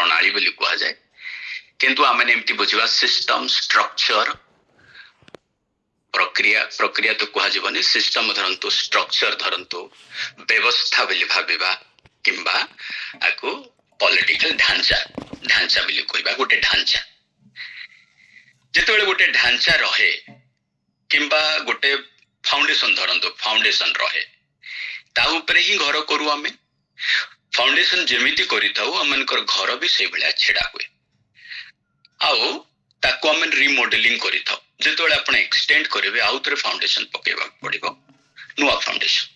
प्रणाली बोली कहा जाए किंतु आम एमती बुझा सिस्टम स्ट्रक्चर प्रक्रिया प्रक्रिया तो कहजनी सिस्टम धरतु स्ट्रक्चर धरतु व्यवस्था बोली भाविबा किंबा आको पॉलिटिकल ढांचा ढांचा बोली कहबा गोटे ढांचा जेतेबेले गोटे ढांचा रहे किंबा गोटे फाउंडेशन धरतु फाउंडेशन रहे ता उपरे ही घर करू आमे फाउंडेशन जेमिति करिताऊ अमनकर घर भी से भलिया छेड़ा हुए आउ ताको आमे रिमॉडलिंग करिताऊ जेतेबेले आपण एक्सटेंड करिवे आउ तरे फाउंडेशन पकेबा पड़िबो नुवा फाउंडेशन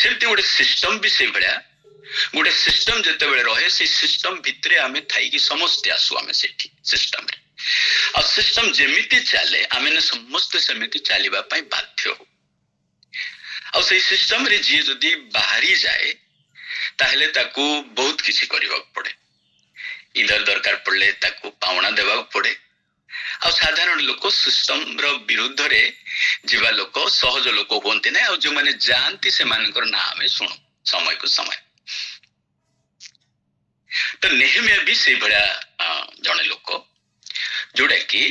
सेमती गोटे सिस्टम भी से भलिया गोटे सिस्टम जेतेबेले रहे से सिस्टम भितरे आमे थाई कि समस्त आसु आमे सेठी सिस्टम रे आ सिस्टम जेमिति चले आमे समस्त सेमिति चलीबा पई बाध्य हो आ से सिस्टम रे जी जदी बाहरी जाए ताहले ताकू बहुत किसी करबा पड़े इधर दरकार पड़ले ताकू पावना देबा पड़े आ साधारण लोक सिस्टम रो विरुद्ध रे जीवा लोक सहज लोक होंती ना जो माने जानती से मानकर नाम सुनो समय को समय तो नेहमिया भी से भड़ा जने लोक जोड़ा कि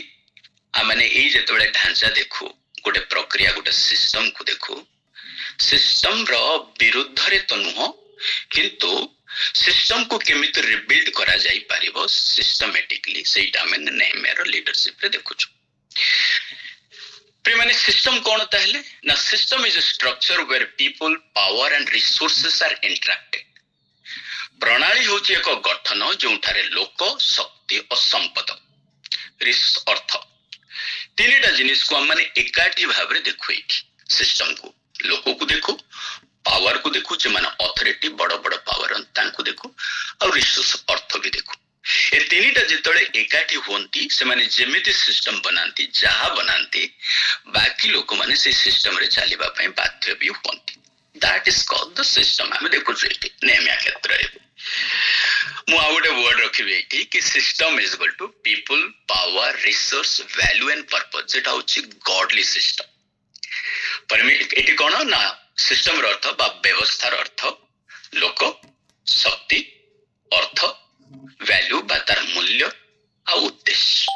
आमने ए जेतबेले ढांचा देखू गोटे प्रक्रिया गोटे सिस्टम को देखू सिस्टम रो विरुद्ध रे तो नुह किंतु सिस्टम को केमिति रिबिल्ड करा जाई पारिबो सिस्टमैटिकली सेटा में नेहमिया लीडरशिप रे देखु छु प्रे माने सिस्टम कोन ताहले ना system is a structure where people power and resources are interacted प्रणाली होची एक गठन जोठारे लोक शक्ति और संपद अर्थ तीनटा जिनिस को हम माने एकाठी भाव रे देखु एठी सिस्टम को लोक को देखो पावर को देखो जे माने अथॉरिटी बड़ बड़ पावर तांको देखो और रिसोर्स अर्थ भी देखो ए तीनटा जेतळे एकाठी होंती से माने जेमिति सिस्टम बनांती जहा बनांती बाकी लोक माने से सिस्टम रे चलीबा पई बाध्य भी होंती that is called the system हम देखो जेठी नेमिया क्षेत्र रे मु आउटे वर्ड रखिबे एठी कि system is equal to people power resource value and purpose जेटा होची गॉडली सिस्टम पर एठी कोन ना सिस्टम अर्थ बा व्यवस्थार अर्थ लोक शक्ति अर्थ वैल्यू बा तार मूल्य आ उद्देश्य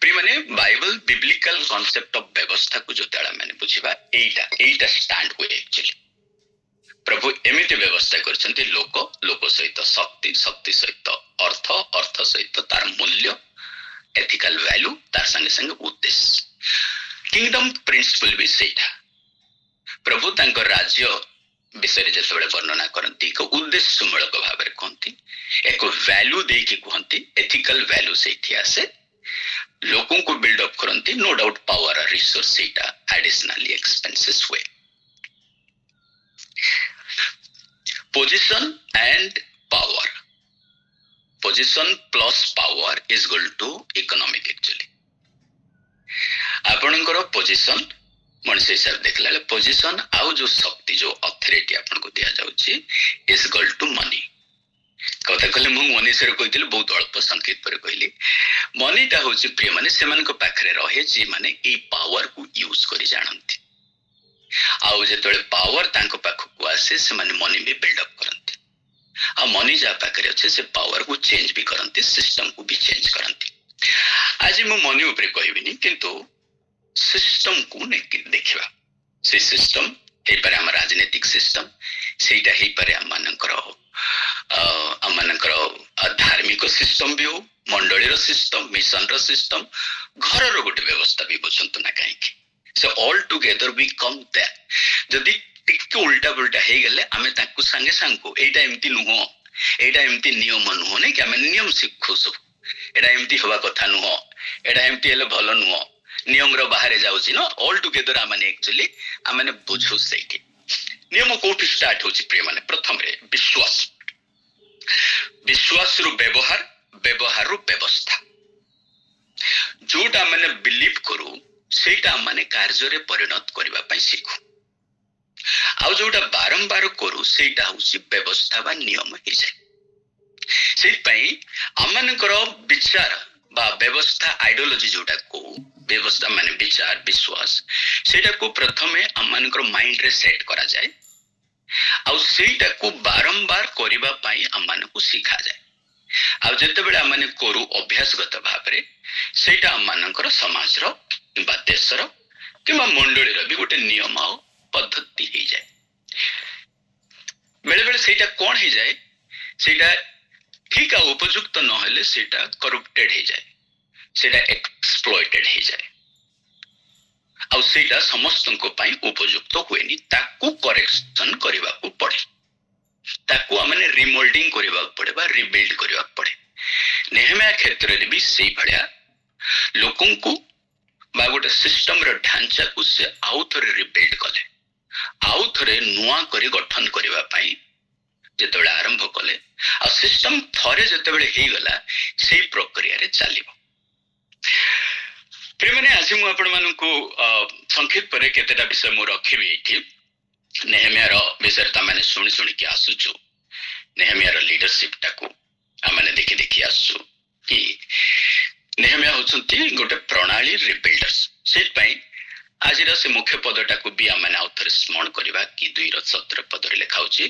प्रिय माने बाइबल बिब्लिकल कांसेप्ट ऑफ व्यवस्था को जो ताला माने बुझिबा एटा स्टैंड हुए एक्चुअली प्रभु एमिति व्यवस्था करछन्ते लोक लोक सहित शक्ति शक्ति सहित अर्थ अर्थ सहित तार मूल्य एथिकल वैल्यू तार संगे संगे उद्देश्य किंगडम प्रिंसिपल भी सेटा प्रभु तांको राज्य विषय जेतबेले वर्णना करती एक उद्देश्य मूलक भाव में कहती एक वैल्यू दे कि कहती एथिकल वैल्यू सेठी आसे लोगों को बिल्डअप करती नो डाउट पावर और रिसोर्स सेटा एडिशनली एक्सपेंसेस हुए position and power position plus power is equal to economic actually आपनकर पोजीशन मनुष्य हिसाब देखला पोजीशन आउ जो शक्ति जो अथॉरिटी आपन को दिया जाउची इज इक्वल टू मनी कथा कहले मु मनी से कहितले बहुत अल्प संकेत पर कहली मनीटा होची प्रिय माने सेमान को पाखरे रहे जे माने ए पावर को यूज करी जानंती आउ जेतले पावर तांको पाख को आसे से माने मनी भी बिल्ड अप करंती आ मनी जा पाखरे अछि से पावर को चेंज भी करंती सिस्टम को भी चेंज करंती आज मु मनी ऊपर कहबिनी किंतु सिस्टम को देखा से सिस्टम हे पर हम राजनीतिक सिस्टम सेटा हे पर हम मानकर धार्मिक सिस्टम भी हो मंडली रो सिस्टम मिशन रो सिस्टम घर रो गोटे व्यवस्था भी बुझंतु ना काहे से all together we come that जदी टिक उल्टा पुल्टा हे गेले हमें ताकू संगे संग एटा एम्ति नुहो एटा एम्ति नियम नुहो नै कि हमें नियम शिखु सब एटा एम्ति होबा कथा नुहो एटा एम्ति हेले भलो नुहो नियम रो बाहर जाउची न ऑल टुगेदर आमाने एक्चुअली आमाने बुझु सेठी नियम कोठी स्टार्ट होची प्रिय माने प्रथम रे विश्वास विश्वास रु व्यवहार व्यवहार रु व्यवस्था जोटा माने बिलीव करू सेटा माने कार्य रे परिणत करबा पई सिखु आ जोटा बारंबार करू सेटा होची व्यवस्था बा नियम हे जाय सेहि पई आमानकर विचार बा व्यवस्था आइडियोलॉजी जोटा को व्यवस्था माने विचार विश्वास सेटा को प्रथमे आमानकर माइंड रे सेट करा जाए ଆଉ ସେଇଟାକୁ ବାରମ୍ବାର କରିବା ପାଇଁ ଆମମାନଙ୍କୁ ଶିଖାଯାଏ। ଆଉ ଯେତେବେଳେ ଆମମାନେ କରୁ ଅଭ୍ୟାସଗତ ଭାବରେ ସେଇଟା ଆମମାନଙ୍କର ସମାଜର କିମ୍ବା ଦେଶର କିମ୍ବା ମଣ୍ଡଳୀର ବି ଗୋଟେ ନିୟମ ଆଉ ପଦ୍ଧତି ହେଇଯାଏ। ବେଳେ ବେଳେ ସେଇଟା କଣ ହେଇଯାଏ, ସେଇଟା ଠିକ ଆଉ ଉପଯୁକ୍ତ ନହେଲେ ସେଇଟା କରପ୍ଟେଡ ହେଇଯାଏ, ସେଇଟା ଏକ୍ସପ୍ଲଏଟେଡ ହେଇଯାଏ, ଆଉ ସେଇଟା ସମସ୍ତଙ୍କ ପାଇଁ ଉପଯୁକ୍ତ ହୁଏନି। ତାକୁ କରେକ୍ସନ କରିବାକୁ ପଡେ, ତାକୁ ଆମେ ରିମୋଲ୍ଡିଂ କରିବାକୁ ପଡେ ବା ରିବିଲ୍ଡ କରିବାକୁ ପଡେ। ନେହେମିୟା କ୍ଷେତ୍ରରେ ବି ସେଇଭଳିଆ ଲୋକଙ୍କୁ ବା ଗୋଟେ ସିଷ୍ଟମର ଢାଞ୍ଚାକୁ ସେ ଆଉ ଥରେ ରିବିଲ୍ଡ କଲେ, ଆଉ ଥରେ ନୂଆ କରି ଗଠନ କରିବା ପାଇଁ ଯେତେବେଳେ ଆରମ୍ଭ କଲେ, ଆଉ ସିଷ୍ଟମ ଥରେ ଯେତେବେଳେ ହେଇଗଲା ସେଇ ପ୍ରକ୍ରିୟାରେ ଚାଲିବ। ପ୍ରିୟମାନେ, ଆଜି ମୁଁ ଆପଣମାନଙ୍କୁ ସଂକ୍ଷିପ୍ତରେ କେତେଟା ବିଷୟ ମୁଁ ରଖିବି ଏଇଠି। ନେହେମିୟାର ବିଷୟରେ ତମାନେ ଶୁଣି ଶୁଣିକି ଆସୁଛୁ, ନେହେମିୟାର ଲିଡରସିପଟାକୁ ଆମେ ଦେଖି ଦେଖି ଆସୁଛୁ କି ନେହେମିୟା ହଉଛନ୍ତି ଗୋଟେ ପ୍ରଣାଳୀ ରିବିଲ୍ଡର୍ସ। ସେଇଥିପାଇଁ ଆଜିର ସେ ମୁଖ୍ୟ ପଦଟାକୁ ବି ଆମେ ଆଉ ଥରେ ସ୍ମରଣ କରିବା କି 2:17 ପଦରେ ଲେଖା ହଉଛି,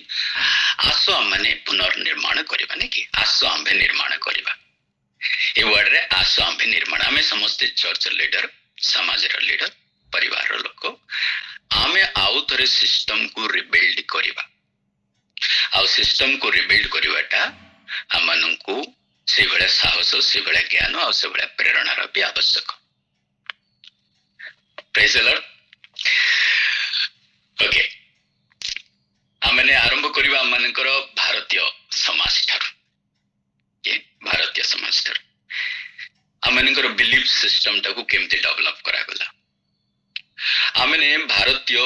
ଆସ ଆମମାନେ ପୁନର୍ନିର୍ମାଣ କରିବା, ନାଇଁ କି ଆସ ଆମ୍ଭେ ନିର୍ମାଣ କରିବା। ଏ ୱାର୍ଡରେ ଆସ ଆମ୍ଭେ ନିର୍ମାଣ, ଆମେ ସମସ୍ତେ ଚର୍ଚ୍ଚର ଲିଡର, ସମାଜର ଲିଡର, ପରିବାରର ଲୋକ, ଆମେ ଆଉ ଥରେ ସିଷ୍ଟମକୁ ରିବିଲ୍ଡ କରିବା। ଆଉ ସିଷ୍ଟମକୁ ରିବିଲ୍ଡ କରିବାଟା ଆମମାନଙ୍କୁ ସେଇଭଳିଆ ସାହସ, ସେଇଭଳିଆ ଜ୍ଞାନ ଆଉ ସେଇଭଳିଆ ପ୍ରେରଣାର ବି ଆବଶ୍ୟକ। ପ୍ରେଜ୍ ଦ ଲର୍ଡ। ଓକେ, ଆମେ ଆରମ୍ଭ କରିବା ଆମମାନଙ୍କର ଭାରତୀୟ ସମାଜ ଠାରୁ। ଭାରତୀୟ ସମାଜ ଠାରୁ ଆମମାନଙ୍କର ବିଲିଫ ସିଷ୍ଟମଟାକୁ କେମିତି ଡେଭଲପ କରାଗଲା। ଆମେ ଭାରତୀୟ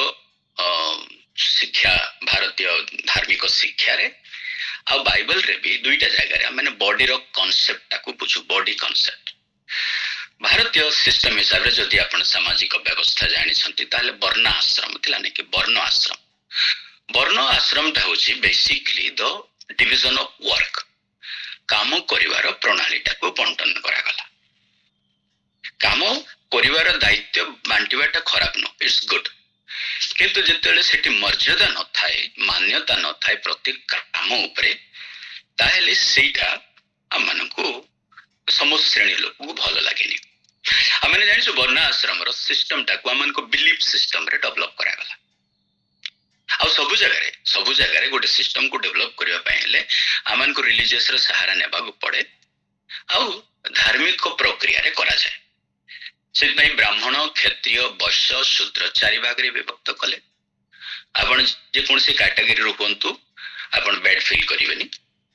ଶିକ୍ଷା, ଭାରତୀୟ ଧାର୍ମିକ ଶିକ୍ଷାରେ ଆଉ ବାଇବଲରେ ବି ଦୁଇଟା ଜାଗାରେ ଆମେ ବଡିର କନସେପ୍ଟଟାକୁ ବୁଝୁ, ବଡି କନସେପ୍ଟ। ଭାରତୀୟ ସିଷ୍ଟମ ହିସାବରେ ଯଦି ଆପଣ ସାମାଜିକ ବ୍ୟବସ୍ଥା ଜାଣିଛନ୍ତି ତାହେଲେ ବର୍ଣ୍ଣ ଆଶ୍ରମ ଥିଲା, ନାକି ବର୍ଣ୍ଣ ଆଶ୍ରମ। ବର୍ଣ୍ଣ ଆଶ୍ରମଟା ହଉଛି basically the division of work, କାମ କରିବାର ପ୍ରଣାଳୀଟାକୁ ବଣ୍ଟନ କରାଗଲା। କାମ କରିବାର ଦାୟିତ୍ୱ ବାଣ୍ଟିବାଟା ଖରାପ ନୁହଁ, ଇଟ୍ସ ଗୁଡ। କିନ୍ତୁ ଯେତେବେଳେ ସେଠି ମର୍ଯ୍ୟାଦା ନଥାଏ, ମାନ୍ୟତା ନଥାଏ ପ୍ରତି କାମ ଉପରେ, ତାହେଲେ ସେଇଟା ଆମମାନଙ୍କୁ ସମସ୍ତ ଶ୍ରେଣୀ ଲୋକଙ୍କୁ ଭଲ ଲାଗେନି। ଆମେ ଜାଣିଛୁ ବର୍ଣ୍ଣ ଆଶ୍ରମର ସିଷ୍ଟମଟାକୁ ଆମମାନଙ୍କ ବିଲିଫ ସିଷ୍ଟମରେ ଡେଭଲପ କରାଗଲା। ଆଉ ସବୁ ଜାଗାରେ ଗୋଟେ ସିଷ୍ଟମକୁ ଡେଭଲପ କରିବା ପାଇଁ ହେଲେ ଆମମାନଙ୍କୁ ରିଲିଜିୟସର ସାହାରା ନେବାକୁ ପଡେ, ଆଉ ଧାର୍ମିକ ପ୍ରକ୍ରିୟାରେ କରାଯାଏ। ସେଥିପାଇଁ ବ୍ରାହ୍ମଣ, କ୍ଷତ୍ରିୟ, ବୈଶ୍ୟ, ଶୂଦ୍ର 4 ଭାଗରେ ବିଭକ୍ତ କଲେ। ଆପଣ ଯେକୌଣସି କ୍ୟାଟାଗୋରୀରୁ ହୁଅନ୍ତୁ, ଆପଣ ବେଡ ଫିଲ୍ କରିବେନି।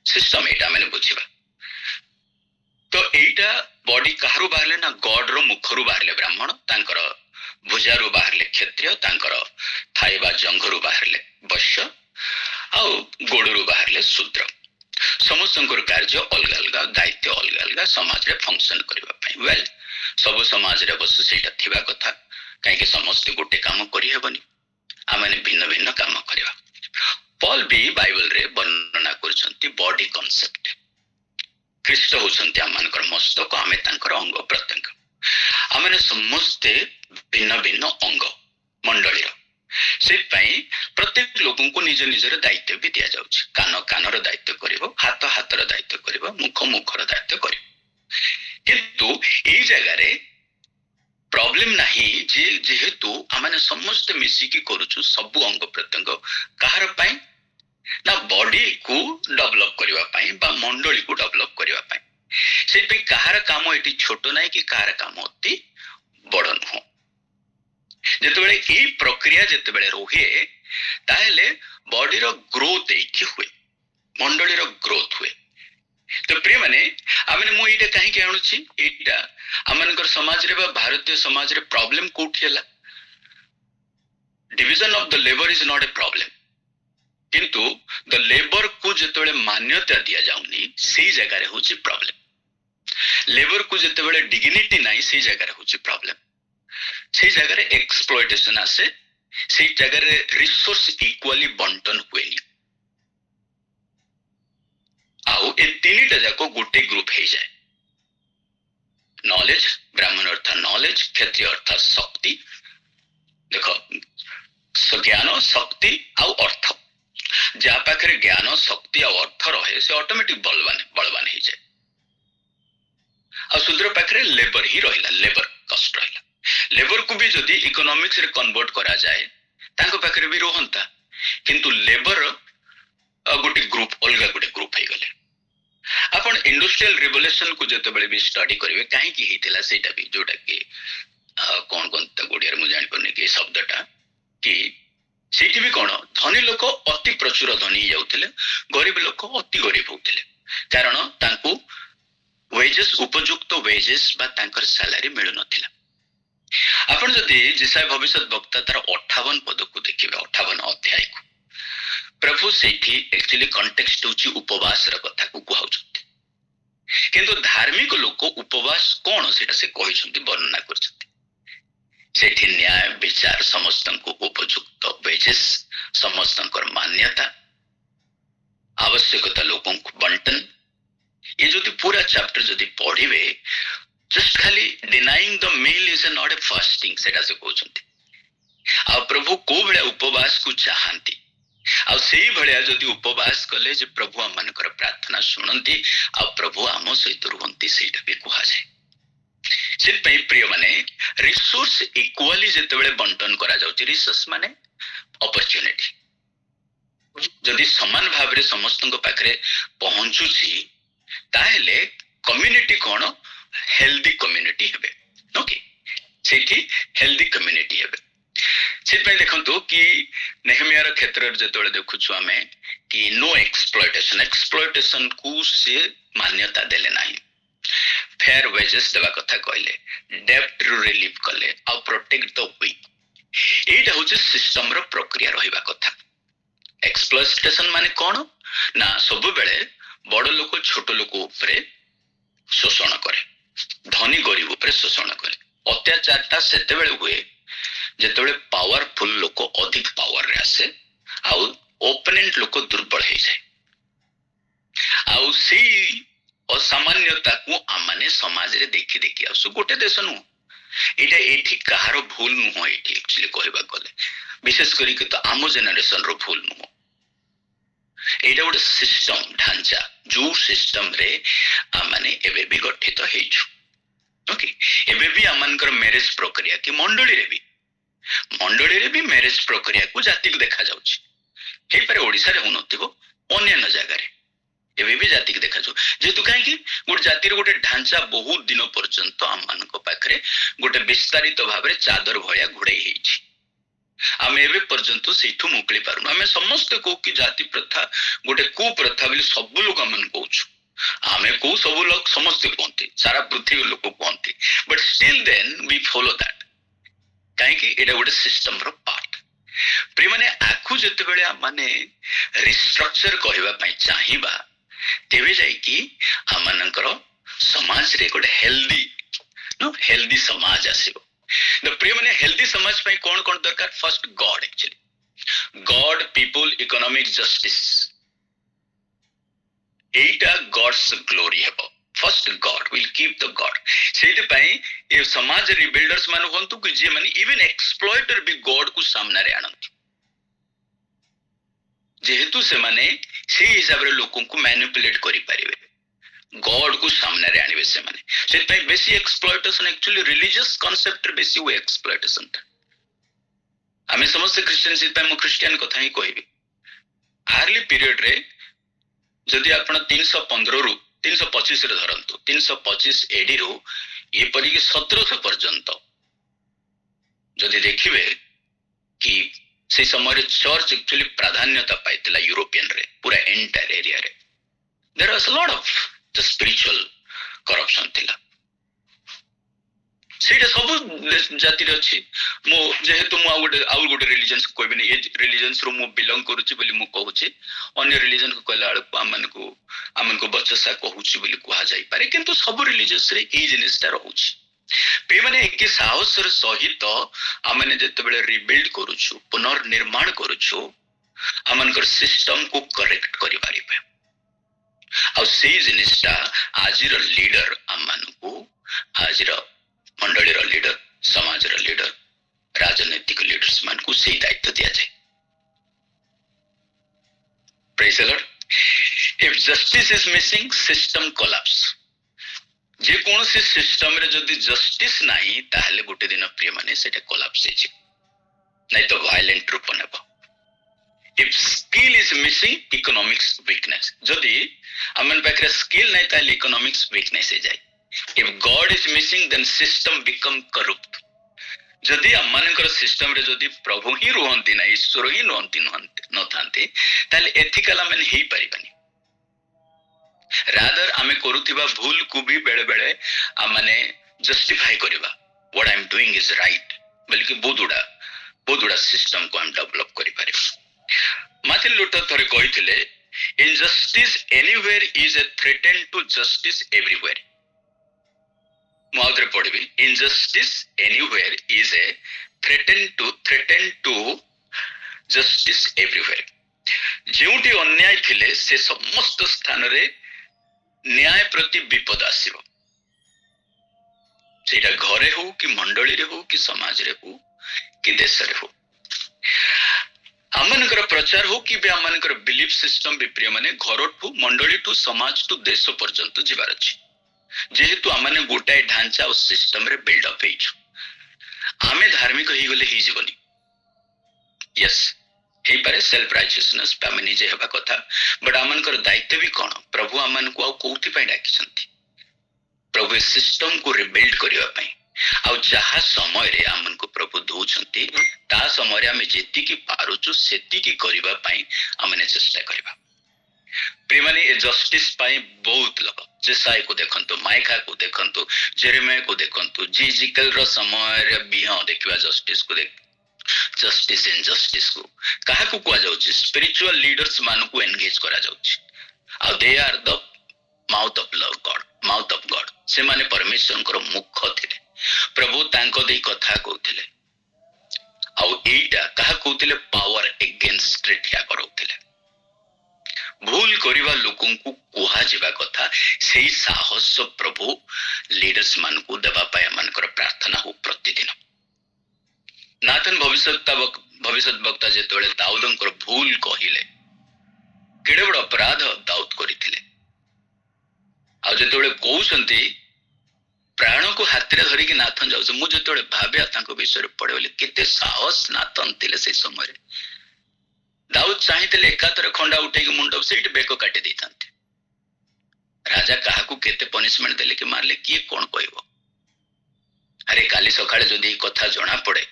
ସିଷ୍ଟମ ଏଇଟା ଆମେ ବୁଝିବା। ତ ଏଇଟା ବଡି କାହାରୁ ବାହାରିଲେ ନା ଗଡର ମୁଖରୁ ବାହାରିଲେ ବ୍ରାହ୍ମଣ, ତାଙ୍କର ଭୁଜାରୁ ବାହାରିଲେ କ୍ଷତ୍ରିୟ, ତାଙ୍କର ଥାଇବା ଜଙ୍ଘରୁ ବାହାରିଲେ ବୈଶ୍ୟ, ଆଉ ଗୋଡରୁ ବାହାରିଲେ ଶୂଦ୍ର। ସମସ୍ତଙ୍କର କାର୍ଯ୍ୟ ଅଲଗା ଅଲଗା, ଦାୟିତ୍ୱ ଅଲଗା ଅଲଗା, ସମାଜରେ ଫଙ୍କସନ କରିବା ପାଇଁ। ୱେଲ, ସବୁ ସମାଜରେ ଅବଶ୍ୟ ସେଇଟା ଥିବା କଥା, କାହିଁକି ସମସ୍ତେ ଗୋଟେ କାମ କରିହେବନି, ଆମେ ଭିନ୍ନ ଭିନ୍ନ କାମ କରିବା। ପଲ୍ ବି ବାଇବଲରେ ବର୍ଣ୍ଣନା କରୁଛନ୍ତି ବଡି କନସେପ୍ଟ। ଖ୍ରୀଷ୍ଟ ହଉଛନ୍ତି ଆମମାନଙ୍କର ମସ୍ତକ, ଆମେ ତାଙ୍କର ଅଙ୍ଗ ପ୍ରତ୍ୟଙ୍ଗ। ଆମେ ସମସ୍ତେ ଭିନ୍ନ ଭିନ୍ନ ଅଙ୍ଗ ମଣ୍ଡଳୀର। ସେଥିପାଇଁ ପ୍ରତ୍ୟେକ ଲୋକଙ୍କୁ ନିଜ ନିଜର ଦାୟିତ୍ୱ ବି ଦିଆଯାଉଛି। କାନ କାନର ଦାୟିତ୍ୱ କରିବ, ହାତ ହାତର ଦାୟିତ୍ୱ କରିବ, ମୁଖ ମୁଖର ଦାୟିତ୍ୱ କରିବ। କିନ୍ତୁ ଏଇ ଜାଗାରେ ପ୍ରୋବ୍ଲେମ ନାହିଁ ଯେ ଯେହେତୁ ଆମେ ସମସ୍ତେ ମିଶିକି କରୁଛୁ ସବୁ ଅଙ୍ଗ ପ୍ରତ୍ୟଙ୍ଗ, କାହାର ପାଇଁ ନା ବଡିକୁ ଡେଭଲପ କରିବା ପାଇଁ ବା ମଣ୍ଡଳୀକୁ ଡେଭଲପ କରିବା ପାଇଁ। ସେଥିପାଇଁ କାହାର କାମ ଏଠି ଛୋଟ ନାହିଁ କି କାହାର କାମ ଅତି ବଡ ନୁହଁ। ଯେତେବେଳେ ଏଇ ପ୍ରକ୍ରିୟା ଯେତେବେଳେ ରୁହେ, ତାହେଲେ ବଡିର ଗ୍ରୋଥ ଏଇଠି ହୁଏ, ମଣ୍ଡଳୀର ଗ୍ରୋଥ ହୁଏ। ତ ପ୍ରିୟମାନେ, ମୁଁ ଏଇଟା କାହିଁକି ଆଣୁଛି, ଏଇଟା ଆମମାନଙ୍କର ସମାଜରେ ବା ଭାରତୀୟ ସମାଜରେ ପ୍ରୋବ୍ଲେମ କୋଉଠି ହେଲା। Division of the labour is not a problem, କିନ୍ତୁ ଦ ଲେବରକୁ ଯେତେବେଳେ ମାନ୍ୟତା ଦିଆଯାଉନି ସେଇ ଜାଗାରେ ହଉଛି ପ୍ରୋବ୍ଲେମ। ଲେବରକୁ ଯେତେବେଳେ ଡିଗ୍ନିଟି ନାହିଁ ସେଇ ଜାଗାରେ ହଉଛି ପ୍ରୋବ୍ଲେମ। ସେଇ ଜାଗାରେ ଏକ୍ସପ୍ଲଏଟେସନ ଆସେ, ସେଇ ଜାଗାରେ ରିସୋର୍ସ ଇକ୍ୱାଲି ବଣ୍ଟନ ହୁଏନି, ଆଉ ଏ ତିନିଟା ଯାକ ଗୋଟେ ଗ୍ରୁପ ହେଇଯାଏ। ନଲେଜ, ବ୍ରାହ୍ମଣ ଅର୍ଥ ନଲେଜ, କ୍ଷତ୍ରିୟ ଅର୍ଥ ଶକ୍ତି। ଦେଖ, ଜ୍ଞାନ, ଶକ୍ତି ଆଉ ଅର୍ଥ, जहाँ पाखे ज्ञान शक्ति और अर्थ रहे से ऑटोमेटिक बलवान हो जाए। आ शूद्र पाखे लेबर ही रहा, लेबर कस्ट रहा। लेबर को भी जदि इकोनॉमिक्स रे कन्वर्ट करा जाए तांको पाखे भी रोहंता, किंतु लेबर गोटे ग्रुप अलग गोटे ग्रुप हो गले। आपण इंडस्ट्रियल रिवोल्यूशन को जते बेले भी स्टडी करिवे काहे की हेतिला सेटा भी जोटा कि कोन कोन त गोडियर मु जानि पने कि शब्दटा कि सेठी भी कोन धनी लोक अति प्रचुर धनी जाउथिले, गरीब लोक अति गरीब होउथिले, कारण तांको वेजेस उपयुक्त वेजेस बा तांकर सैलरी मिलु नथिला। आपण जदि जिसा भविष्य वक्ता तार 58 पद को देखिबे, 58 अध्याय को प्रभु सेठी एक्चुअली कॉन्टेक्स्ट होची उपवास र कथा को कहउछथि, किंतु धार्मिक लोक उपवास कोन सेटा से कहिसथि, वर्णना करछथि। सेठी न्याय विचार समस्तंको उपयुक्त वेजेस, समस्तंकर मान्यता, आवश्यकता लोकों को बंटन, ये जो पूरा चैप्टर जदि पढ़िबे जस्ट खाली denying the meal is not a fasting सेटा से कहउछथि। आ प्रभु को भले उपवास को चाहंती, आ सेही भलिया जदि उपवास कले जे प्रभु आमनकर प्रार्थना सुनंती आ प्रभु आम सहित रुहंती सेटा भी कहा जाए। से प्रिय माने रिसोर्स इक्वाली जेतेबेले बंटन करा जाउची, रिसोर्स माने अपॉर्चुनिटी जदि समान भाव रे समस्तଙ୍କ पाखरे पहुंचुची ताहेले कम्युनिटी कोन हेल्दी कम्युनिटी हेबे। ओके, सेठी हेल्दी कम्युनिटी हेबे। से देखो कि नेहमियार क्षेत्र जो देखु आम कि नो एक्सप्लॉयटेशन, एक्सप्लॉयटेशन को से मान्यता देले नहीं, फेयर वेजेस देवा कथा कहले, डेब्ट रु रिलीव कले आ प्रोटेक्ट द वीक, एटा होचे सिस्टम रो प्रक्रिया रहिबा कथा। एक्सप्लॉयटेशन माने कोन ना सब बेले बड़ लोक छोट लोक ऊपर शोषण करे, धनी गरीब ऊपर शोषण करे। अत्याचारटा सेते बेले हुए जेतेबेले पावरफुल लोक अधिक पावर रे आसे आउ ओपोनेंट लोक दुर्बल हो जाए। आउ सी असामान्यता को आमाने समाज रे देखि देखि आसु। गोटे देश नु एटा एठी कहारो भूल नुह, एठी एक्चुअली कहबा गले विशेष करी कि तो आम जेनरेशन रो भूल नुह। एटा गोटे सिस्टम ढांचा जो सिस्टम रे आमाने एबे भी गठित हेइछु। ओके, एबे भी आमानकर मैरिज प्रक्रिया कि मंडली रे भी मैरिज प्रक्रिया को जाति को देखा जाउछि। हे पर ओडिसा रे होनथिबो, अन्य जगह रे एबे भी जाति को देखा जाउ, जेतु काहे कि गोटे जाति रे गोटे ढांचा बहुत दिन पर्यंत आमानक पाखरे गोटे विस्तारित भाव रे चादर भया घोड़ाई हेछि। आमे एबे पर्यंत सेठु मुक्ली पारुन। आमे समस्त को कि जाति प्रथा गोटे कुप्रथा बोली सब लोग आमन कहउछु, आमे को सब लोग समस्त कहते, सारा पृथ्वी लोग कहते, but still then we follow that काहे कि एटा गोटे सिस्टम रो पार्ट। प्रिय माने आखु जते बेले माने रिस्ट्रक्चर कहबा पई चाहिबा तेबे जाई कि हमनकर समाज रे गोटे हेल्दी समाज आसीबो। द प्रिय माने हेल्दी समाज पई कोन कोन दरकार? First God, actually God, people, economic justice, एटा गॉड्स ग्लोरी हेबो। First God will keep the God. सेति पई ए समाज रिबिल्डर्स मान होंतु कि जे माने इवन एक्सप्लॉइटर भी गॉड को सामना रे आनंती, जेहेतु से माने से हिसाब रे लोगों को मैनिपुलेट करि परिबे, गॉड को सामने रे आनिबे से माने। सेति पई बेसी एक्सप्लॉइटेशन एक्चुअली रिलीजियस कांसेप्ट रे बेसी हुए एक्सप्लॉइटेशन। आमे समस्त क्रिश्चियन से पई मु क्रिश्चियन कथा ही कहबी। अर्ली पीरियड रे जदि आपण 315 रु 325 रे धरंतु, 325 एडी रु एपरि कि 1700 पर्यंत जदि देखिबे कि से समय चर्च एक्चुअली प्राधान्यता पाइतिला यूरोपियन रे, पूरा एंटायर एरिया रे there was a lot of the spiritual corruption थिला। सेटा सब जाति रे अछि। मो जेहेतु मु आउ गोटे रिलीजन्स को कहबे नै, ए रिलीजन्स रो मु बिलोंग करूची बोली मु कहूची। अन्य रिलीजन को कहला आमनको बचसा कहूची बोली कहा जाई पारे, किंतु सब रिलीजियस रे ए जिनिसटा रहूची। पे माने एक साहस रे सहित आमने जते बेले रिबिल्ड करूछु, पुनर्निर्माण करूछु, आमनकर सिस्टम को करेक्ट करि पारिबे। आ से जिनिसटा आजिर लीडर आमनको, आजिर मंडली रो लीडर, समाज रो लीडर, राजनीतिक लीडर्स मान को से दायित्व दिया जाए। Praise the Lord. If justice is missing, system collapse. जे कौनसी सिस्टम रे जदि जस्टिस नहीं ताहले गोटे दिन प्रिय माने सेटा कोलैप्स हेछि नहीं तो वायलेंट रूप नेबो. If skill is missing, economics weakness. जदि हमन पाखरे स्किल नहीं ताहले इकोनॉमिक्स वीकनेस हे जाय. If God is missing, then system become corrupt. जदि हमनकर सिस्टम रे जदि प्रभु ही रुहंती ना, ईश्वर ही रुहंती न थांती ताहले एथिकल हमन हेई परिबानी. रादर आमे करूथिबा भूल को भी बेले बेले आमने जस्टिफाई करिबा what I am doing is right बल्कि बहुत उड़ा सिस्टम को हम डेवलप करि पारे. मार्टिन लूथर थरे कहिथिले injustice anywhere is a threaten to justice everywhere. माउथरे पढिबी injustice anywhere is a threaten to justice everywhere. जेउटी अन्याय थिले से समस्त स्थान रे न्याय प्रति विपद आसीबो. सेटा घरे हो कि मंडली रे हो कि समाज रे हो कि देश रे हो. आमनकर प्रचार हो कि बे आमनकर बिलीफ सिस्टम भी प्रिय माने घर ठू मंडली ठू समाज टू देश पर्यंत जिबार अछि. जेहेतु आमने गोटाए ढांचा और सिस्टम रे बिल्ड अप हेछु आमे धार्मिक ही गले ही जीवनी. यस हे पारे सेल्फ राइचियसनेस पे आमे निजे हेबा कथा बट आमनकर दायित्व भी कोन प्रभु आमन को आ कोउथि पय डाकी छथि. प्रभु सिस्टम को रिबिल्ड करिवा पय आ जहा समय रे आमन को प्रभु दो छथि ता समय रे आमे जेति की पारुचु सेति की करिवा पय आमने चेष्टा करिवा. प्रेमाने ए जस्टिस पय बहुत लोग जेसाई को देखंतु माइका को देखंतु जेरेमिया को देखंतु जिजिकल रो समय रे बिहा देखिवा जस्टिस को देख जस्टिस इन जस्टिस को कहा को कुआ जाउची स्पिरिचुअल लीडर्स मान को एंगेज करा जाउची. आ they are the mouth of love God mouth of God. से माने परमेश्वर को मुख थिले प्रभु तांको देई कथा कहउथिले आ एटा कहा कहउथिले पावर अगेंस्ट रिठिया करउथिले. भूल करिवा लोकन को कुहा जिबा कथा सेही साहस प्रभु लीडर्स मान को देबा पाए मानकर प्रार्थना हो प्रतिदिन. नाथन भविष्य वक्ता जेतबेले दाऊदंकर भूल कहिले केडे बड़ अपराध दाऊद करिथिले आ जेतबेले कहउछंती प्राण को हाथ रे धरि कि नाथन जाउछ मु जेतबेले भाबे तांको विषय पढे बोले केते साहस नाथन थिले से समय रे. दाऊद चाहिथिले एकातर खंडा उठे कि मुंड सेट बेको काटि दैथांते. राजा काहा को केते पनिशमेंट देले कि मारले किए कोन कहबो. अरे काली सकाळे जदी कथा जणा पड़े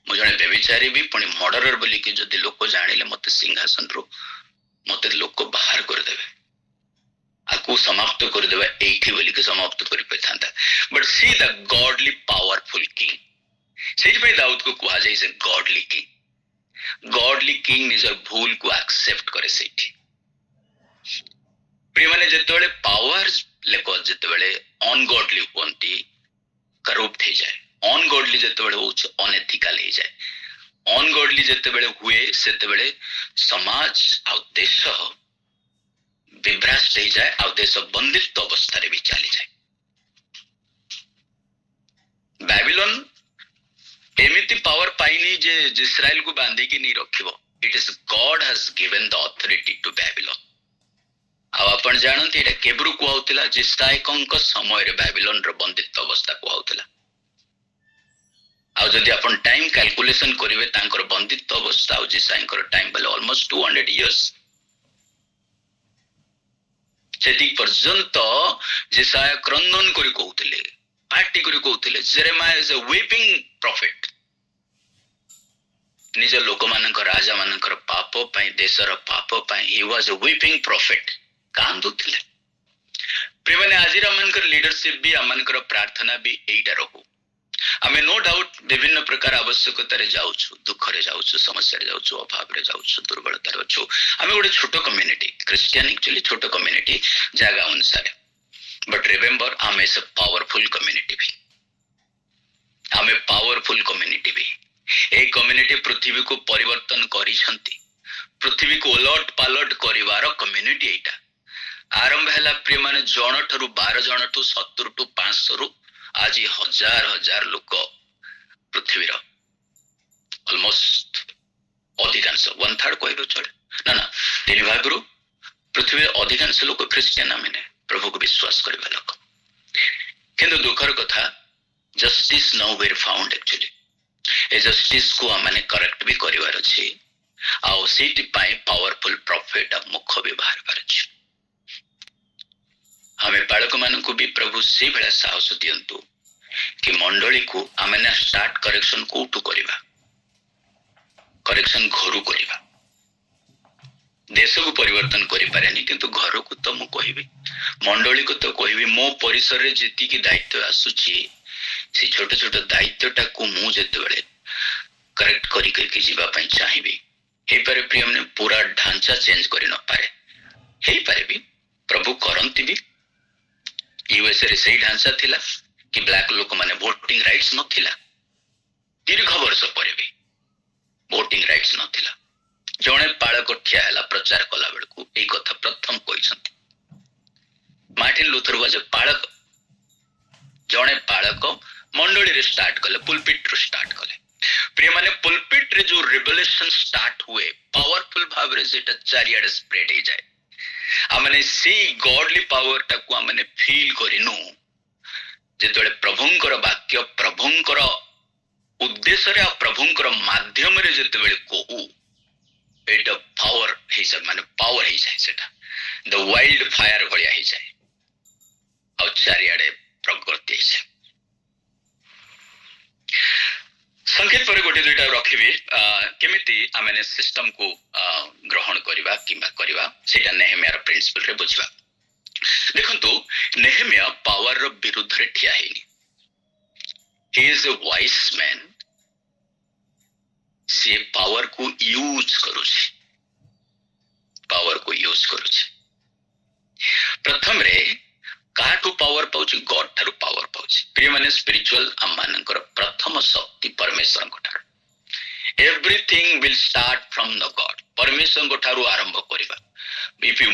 मु जने बेविचारी भी पुणी मर्डरर बोली कि जदी लोक जानिले मते सिंहासन रो मते लोक बाहर कर देबे आकु समाप्त कर देबे एठी बोली कि समाप्त करि पैथांता. But see the godly powerful king. सेहि पे दाऊद को कुहा जाय से गॉडली किंग. गॉडली किंग निजर भूल को एक्सेप्ट करे सेठी. प्रिय माने जेतबेले पावर लेको जेतबेले अनगॉडली होंती करप्ट हे जाय. अनगॉडली जेतबेले होछ अनएथिकल हे जाय. अनगॉडली जेतबेले हुए सेतबेले समाज आ देश विभ्रास्ट हे जाय आ देश बंदित्व अवस्था रे भी चली जाय. बेबीलोन एमिति पावर पाइनी जे इस्राएल को बांधी की नहीं रखिबो. It is God has given the authority to Babylon. आ आपण जानंती एटा केब्रु को होतला जिस्तायकंक समय रे बेबीलोन रो बंदित्व अवस्था को होतला. आ जदि आपण टाइम कैलकुलेशन करिवे तांकर बंदित्व अवस्था आ जिसायकर टाइम बेले ऑलमोस्ट 200 इयर्स. सेति पर्यंत जिसाय क्रंदन करी कहउतले पार्टी करी कहउतले Jeremiah is a weeping prophet. निज लोक मानक राजा मानकर पाप पई देशर पाप पई he was a weeping prophet कांदुतले. प्रेमने आजिरा मानकर लीडरशिप भी आमानकर प्रार्थना भी एटा रहू. आमे नो डाउट विभिन्न प्रकार आवश्यकता रे जाउछु दुख रे जाउछु समस्या रे जाउछु अभाव रे जाउछु दुर्बलता रे जाउछु. आमे गोटे छोटो कम्युनिटी क्रिश्चियन एक्चुअली छोटो कम्युनिटी जागा अनुसार. बट रिमेंबर आमे इज अ पावरफुल कम्युनिटी भी. आमे पावरफुल कम्युनिटी भी. ए कम्युनिटी पृथ्वी को परिवर्तन करिसंती. पृथ्वी को उलट पालट करिवार कम्युनिटी एटा. आरंभ हैला प्रिय माने जण ठरु 12 जण ठु 70 टु 500 रु आज हजार हजार लोक पृथ्वी रो ऑलमोस्ट अधिकांश 1/3 कहबो चले ना ना 3 भागरू पृथ्वी अधिकांश लोक ख्रिस्टियन आमे प्रभु को विश्वास करबा लोक किंतु दुखर कथा justice nowhere found actually a justice को आमे करेक्ट भी करिवार अछि आउ सेति पाए पावरफुल प्रॉफिट अब मुख व्यवहार परछि हमें बालक मान को भी प्रभु से भला साहस दियंतु कि मंडली को आमे स्टार्ट करेक्शन कोठु करिबा करेक्शन घरु करिबा देश को परिवर्तन करि पारेनी किंतु घर को तो मु कहिबी मंडली को तो कहिबी मो परिसर रे जेति की दायित्व आसुची से छोट छोट दायित्वटा को मु जेते बेले करेक्ट करी करके जीवा पई चाहिबी हे पारे प्रिय ने पूरा ढांचा चेंज करि न पारे हे पारे भी प्रभु करंती भी यूएसए रे सही ढांचा थिला कि ब्लैक लोक माने वोटिंग राइट्स न थिला दीर्घ वर्ष पर भी वोटिंग राइट्स न थिला जणे पाळक ठिया हला प्रचार कला बेलकू ए कथा प्रथम कहिसंती मार्टिन लूथर वाज पाळक जणे पाळक मंडली रे स्टार्ट कले पुलपिट रो स्टार्ट कले प्रिय माने पुलपिट रे जो रिवलेशन स्टार्ट हुए पावरफुल भाव रे जेटा चारियाडे स्प्रेड हे जाए आमने सी गॉडली पावर टाकू आमने फील करिनु जेतबेले प्रभुंकर वाक्य प्रभुंकर उद्देश्य रे प्रभुंकर माध्यम रे जेतबेले कहू एटा पावर हे से माने पावर हे जाए सेटा द वाइल्ड फायर भलिया हे जाए आ चारियाडे प्रगति हे संकेत पर गोटे दुईटा रखिबे केमिति आमने सिस्टम को ग्रहण करिबा किबा करिबा सेटा नेहेमिया प्रिंसिपल रे बुझिबा देखंतु नेहेमिया पावर रो विरुद्ध रे ठिया हेनी he is a vice man से पावर को यूज करूछे पावर को यूज करूछे प्रथम रे काटू पावर पाउछि गॉड थारु पावर पाउछि प्रिय माने स्पिरिचुअल आमानकर प्रथम शक्ति परमेश्वर कोठार everything will start from the God परमेश्वर कोठारु आरंभ करिबा इफ यू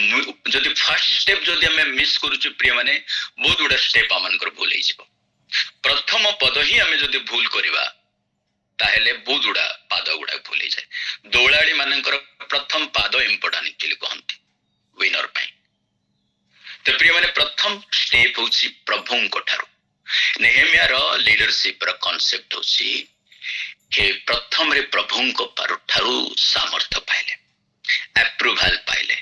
जदि फर्स्ट स्टेप जदि हमें मिस करूछि प्रिय माने बहुत बड़ा स्टेप आमानकर भूल हे जिवो प्रथम पद ही हमें जदि भूल करिबा ताहेले बहुत बड़ा पाद गुडा भूल हे जाय दोलाडी मानकर प्रथम पाद इंपोर्टेंट एक्चुअली कहंती विनर पई तो प्रिय माने प्रथम स्टेप होछि प्रभु कोठारु नेहेमिया रो लीडरशिप रो कांसेप्ट होछि हे प्रथम रे प्रभु को ठारु सामर्थ्य पाइले अप्रूवल पाइले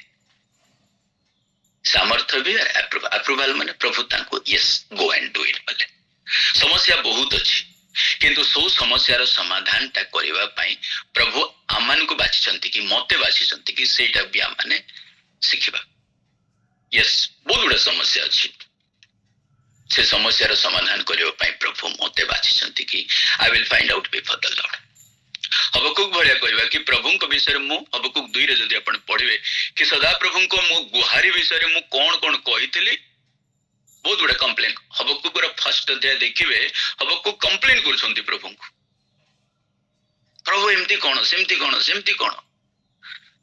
सामर्थ्य भी अप्रूवल माने प्रभु तांको yes go and do it बोले समस्या बहुत अछि किंतु सो समस्या रो समाधान ता करिवा पई प्रभु आमान को बाछिसंती कि मते बाछिसंती कि सेटा भी आमाने सिखिबा यस बहुत बड़ा समस्या अछि से समस्या रो समाधान करियो पई प्रभु मते बाछिसंती कि I will find out before the Lord Habakkuk भलिया कहबा कि प्रभु को विषय रे मु हबकुक 2 रे जदि आपण पढिबे कि सदा प्रभु को मु गुहारी विषय रे मु कोन कोन कहितली बहुत बड़ा कंप्लेन हबकुक रो फर्स्ट अध्याय देखिबे हबकुक कंप्लेन करछंती प्रभु को प्रभु एमती कोन सेमती कोन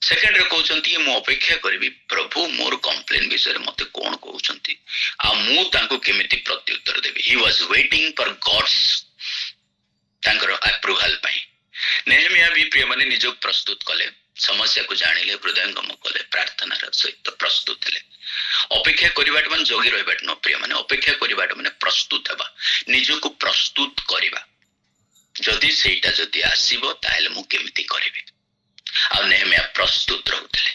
सेकेंड रे कहउछंती कि मु अपेक्षा करबी प्रभु मोर कंप्लेन विषय रे मते कोन कहउछंती आ मु तांको केमिति प्रत्युत्तर देबी he was waiting for God's तांकर अप्रूवल पई नेहेमिया भी प्रिय माने निजो प्रस्तुत कले समस्या को जानिले हृदयंगम कले प्रार्थना र सहित प्रस्तुत हेले अपेक्षा करिबाट मन जोगी रहबाट न प्रिय माने अपेक्षा करिबाट माने प्रस्तुत हेबा निजो को प्रस्तुत करिबा जदि सेटा जदि आसीबो ताहेले मु केमिति करिबी आ नेहेमिया प्रस्तुत रहउतले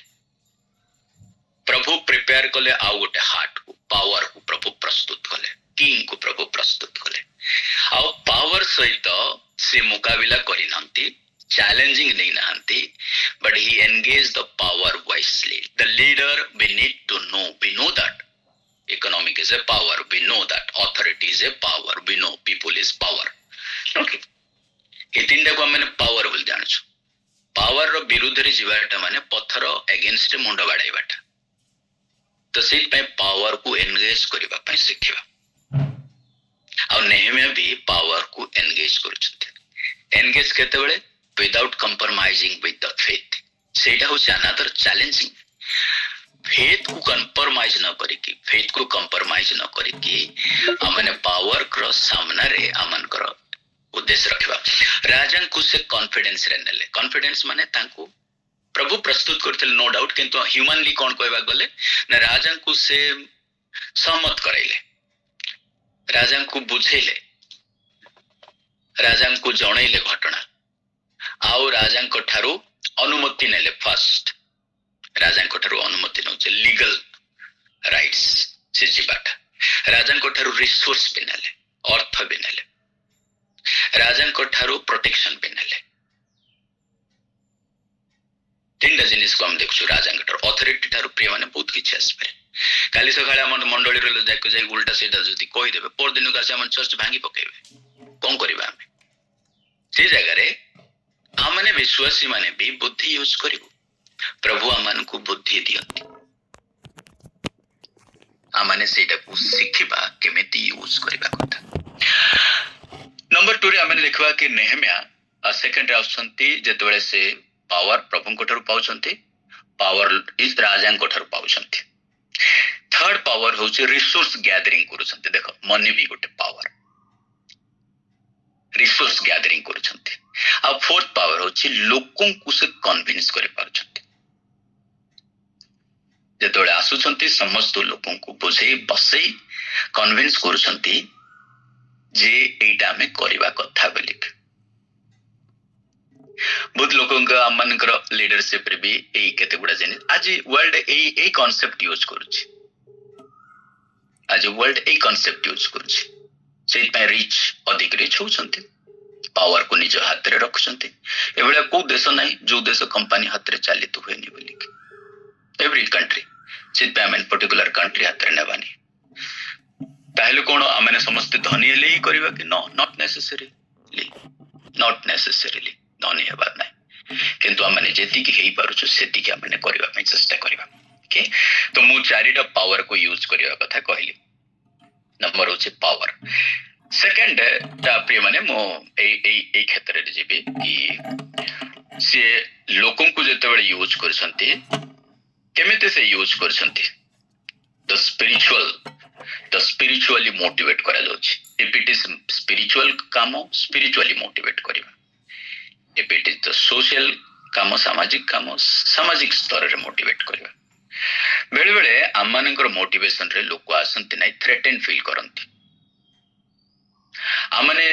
प्रभु प्रिपेयर कले आ गोटे हार्ट को पावर को प्रभु प्रस्तुत कले किंग को प्रभु प्रस्तुत कले आ पावर सहित से मुकाबिला करि नंती चैलेंजिंग नहीं नहंती but he engaged the power wisely the leader we need to know we know that economic is a power we know that authority is a power we know people is power okay ए तीनटा को हमने power बोल जानछु power रो विरुद्ध रे जीवाटा माने पत्थर against मुंड बाडाइबाटा तो सेट पे पावर को एंगेज करबा पय सिखिबा आ नेहेमिया भी पावर को एंगेज करछथि एंगेज केते बेले without compromising with the faith सेटा हो अनदर चैलेंजिंग फेथ को कंप्रोमाइज न करिकि फेथ को कंप्रोमाइज न करिकि हमने पावर क्रॉस सामना रे अमन करो उद्देश्य रखिबा राजा को से कॉन्फिडेंस रे नेले कॉन्फिडेंस माने तांको प्रभु प्रस्तुत करते नो डाउट, किंतु ह्यूमनली कौन कहवा गले ना राजा को से सहमत कराइले, राजा को बुझेले, राजा को जणैले घटना आउ राजा ठारू अनुमति नेले। फर्स्ट राजा ठारू अनुमति नौचे लीगल राइट्स से जीवाटा, राजा ठारू रिसोर्स भी नेले, अर्थ भी नेले, राजा ठारू प्रोटेक्शन भी नेले। तीन जिनिस को हम देखु राजा अथॉरिटी ठारू प्रिय माने बहुत किछि आसपरे। काली सकाळे हम मंडली रे जाके जाई उल्टा सीधा जदी कहि देबे पर दिन का हम चर्च भांगी पकेबे, कोन करबा हम से जगह रे हमने विश्वासी माने भी बुद्धि यूज करिवो। प्रभु आमन को बुद्धि दियंती, आमने सेटा को सिखिबा केमिति यूज करबा कथा। नंबर 2 रे हमने देखबा कि नेहमिया सेकंड आउसंती जेतबेले से पावर प्रभु कोठर पाउछंती, पावर इज राजा कोठर पाउछंती। थर्ड पावर होची रिसोर्स गैदरिंग करूछंती। देखो मनी भी गोटे पावर, रिसोर्स गैदरिंग करूछंती। आ फोर्थ पावर होची लोकों को से कन्विंस करि पारुछंती। जेतबेले आसुछंती समस्त लोकों को बुझेई बसई कन्विंस करूछंती जे एटा में करबा कथा बोली। बहुत लोगों का आमनकर लीडरशिप रे भी एई केते गुडा जिनिस आज वर्ल्ड एई कांसेप्ट यूज करूछि। आज वर्ल्ड एई कांसेप्ट यूज करूछि, से पे रिच अधिक रिच होछंती, पावर को निज हाथ रे रखछंती। एबेला को देश नाही जो देश कंपनी हाथ रे चालित होएनी बोली। एवरी कंट्री से पे हम पर्टिकुलर कंट्री हाथ रे नेबानी। ताहले कोन आमने समस्त धनी ले करबा कि no not necessarily, not necessarily धनी हेबार नाही, किंतु आमने जेति कि हेई पारुछु सेति कि आमने करबा पे चेष्टा करबा। ओके, तो मु चारिटा पावर को यूज करबा कथा कहली। नंबर होचे पावर। सेकंड ता प्रिय माने मो ए क्षेत्र रे जेबे कि से लोकों को जेतेबेले यूज करछंती केमिते से यूज करछंती द स्पिरिचुअली मोटिवेट करा जाउछि। इफ इट इज स्पिरिचुअल काम स्पिरिचुअली मोटिवेट करबा, if it is the social काम सामाजिक स्तर रे मोटिवेट करबा। बेले बेले आमनकर मोटिवेशन रे लोक आसंती नै थ्रेटेन फील करंती। आमने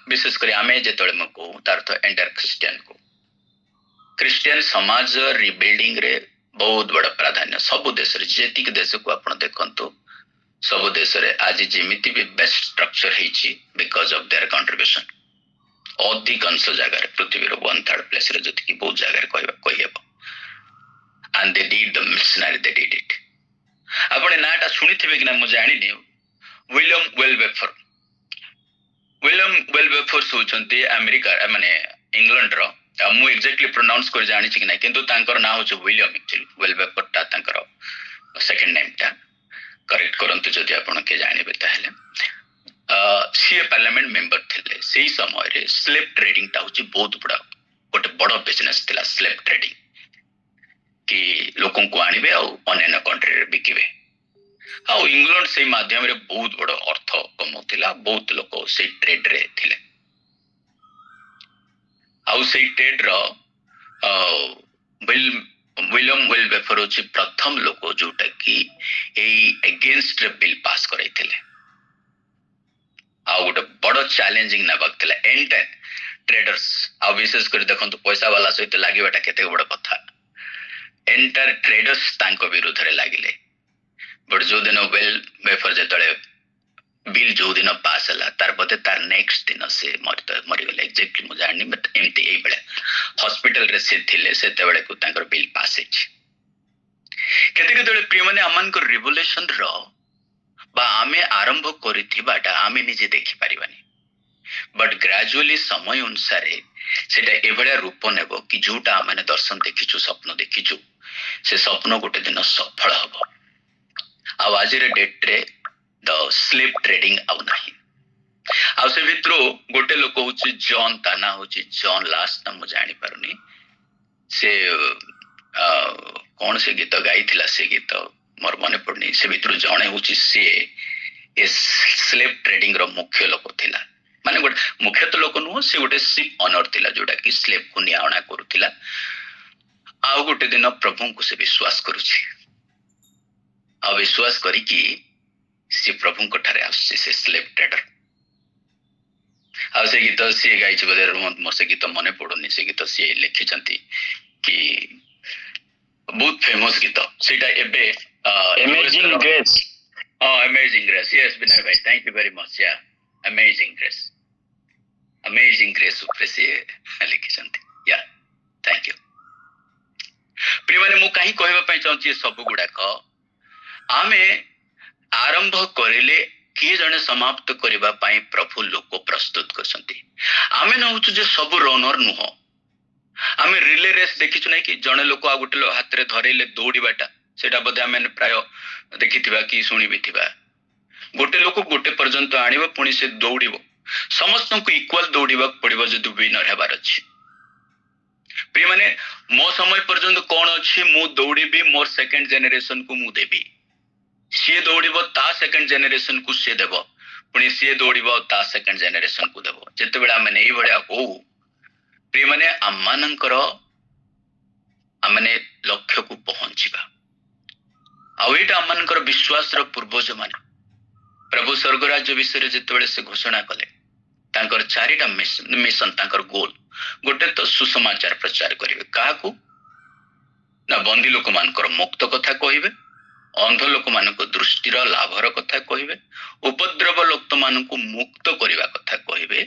विशेष कर आमे जेतळे म को तार तो एंटर क्रिश्चियन समाज रिबिल्डिंग रे बहुत बड़ा प्राधान्य। सब देश रे जेतिक देश को आपण देखंतु सब देश रे आज जेमिति भी बेस्ट स्ट्रक्चर हेछि बिकॉज ऑफ देयर कंट्रीब्यूशन। अधिकांश जगह रे पृथ्वी रो 1/3 प्लेस रे जति कि बहुत जगह रे कहबो and they did the missionary, they did it. आपने नाटा सुनिथिबे कि ना मु जानि नै। विलियम वेलबेफर होचंती अमेरिका माने इंग्लैंड रो। मु एक्जेक्टली प्रोनाउंस कर जानि छि कि ना, किंतु तांकर नाम होछ विलियम। एक्चुअली वेलबेफर ता तांकर सेकंड नेम ता करेक्ट करंतु जदि आपण के जानिबे ताहेले सी पार्लियामेंट मेंबर थिले। सेही समय रे स्लेव ट्रेडिंग ता होछ बहुत बड़ा बिजनेस थिला। स्लेव ट्रेडिंग कि लोगों को आनिबे और अन्य कंट्री रे बिकिबे। आ इंग्लैंड से माध्यम रे बहुत बड़ा अर्थ कमौतिला। बहुत लोक से ट्रेड रे थिले। आ से ट्रेड रो विलियम वेलबेफर होची प्रथम लोक जोटा कि एई अगेंस्ट रे बिल पास करैथिले। आ गोटे बड़ चैलेंजिंग ना बक्तला एंड ट्रेडर्स। आ विशेष कर देखंतु पैसा वाला सहित लागिबाटा केते बड़ कथा। एंटर ट्रेडर्स तांको विरुद्ध रे लागिले। बट जो दिन वेलबेफर जेतळे बिल जो दिन पास हला तार बते तार नेक्स्ट दिन से मरि गेले। एक्जेक्टली मु जानि बट एमती एई बेले हॉस्पिटल रे से थिले सेते बेले को तांकर बिल पास हेछि। केते केते प्रिय माने अमन को रिवोल्यूशन रो बा आमे आरंभ करिथिबाटा आमे निजे देखि परिबानी, बट ग्रेजुअली समय अनुसार सेटा एभळा रूप नेबो कि जोटा आमे दर्शन देखिछु स्वप्न देखिछु से स्वप्न गोटे दिन सफल हबो। आज डेट रे द स्लेव ट्रेडिंग आउ नाही। आ से भितरो गोटे लोक होची जॉन, ताना होची जॉन लास्ट नाम जानि पारुनी। से कौन से गीत गाइथिला से गीत मोर मने पड़नी। से भितरो जणे होची से ए स्लेव ट्रेडिंग रो मुख्य लोक थिला। माने गोटे मुख्य तो लोक नुह, से गोटे शिप ऑनर थिला जोटा कि स्लेव को नियावणा करूथिला। आउ गोटे दिन प्रभु को से विश्वास करुछि आ विश्वास करिकी सी प्रभु को ठारे आसे से स्लेव ट्रेडर आ से गीत सी गाइछि बदे मो से गीत मने पड़ुनी से गीत सी लिखिचंती कि बहुत फेमस गीत सेटा एबे amazing grace amazing grace yes Vinay भाई thank you very much yeah amazing grace ऊपर से लिखिचंती या थैंक यू प्रिय माने मु काहे कहबा पई चाहूची सब गुडाक आमे आरंभ करिले किए जने समाप्त करबा पई प्रभु लोक प्रस्तुत करसंती आमे न होचु जे सब रनर नुह आमे रिले रेस देखिछु नै कि जने लोक आ गुटे हाथ रे धरेले दौड़ीबाटा सेटा बदे आमे प्राय देखिथिबा कि सुनिबि थिबा गोटे लोक गोटे पर्यंत आनिबो पुणी से दौड़िबो समस्त को इक्वल दौड़िबा पड़िबो जदि विनर हेबार अछि प्रिय माने मो समय पर्यंत कौन अच्छी मु दौड़बी मोर सेकंड जेनेरेशन को मु देबी सी दौड़ब ता सेकंड जेनेरेशन को सी देव पुणी सी दौड़ब ता सेकंड जेनेरेशन को देव जिते बेला आम यही भाया हो प्रिय माने आममानंकर आमने लक्ष्य को पहुंचीबा आउ एटा आममानंकर विश्वास रो पूर्वज माने प्रभु स्वर्गराज्य विषय जिते बेले से घोषणा कले तांकर चारिटा मिशन तांकर गोल गोटे तो सुसमाचार प्रचार करिवे काहाकू ना बंदी लोक मानकर मुक्त कथा कहिबे अंध लोक मानको दृष्टिर लाभर कथा कहिबे उपद्रव लोक मानको मुक्त करिवा कथा कहिबे